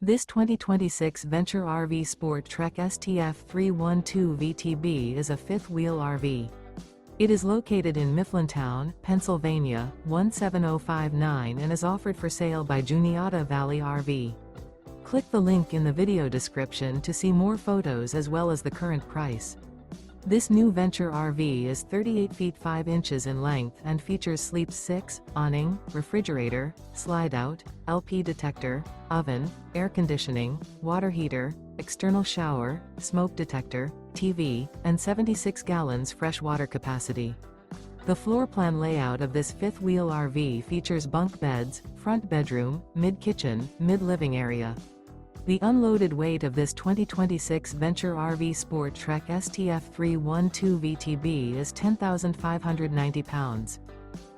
This 2026 Venture RV SportTrek STF312 VTB is a fifth-wheel RV. It is located in Mifflintown, Pennsylvania, 17059 and is offered for sale by Juniata Valley RV. Click the link in the video description to see more photos as well as the current price. This new Venture RV is 38 feet 5 inches in length and features sleep 6, awning, refrigerator, slide-out, LP detector, oven, air conditioning, water heater, external shower, smoke detector, TV, and 76 gallons fresh water capacity. The floor plan layout of this fifth-wheel RV features bunk beds, front bedroom, mid-kitchen, mid-living area. The unloaded weight of this 2026 Venture RV SportTrek STF312 VTB is 10,590 pounds.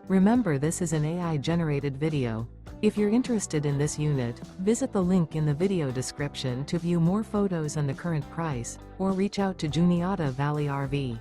Remember, this is an AI-generated video. If you're interested in this unit, visit the link in the video description to view more photos and the current price, or reach out to Juniata Valley RV.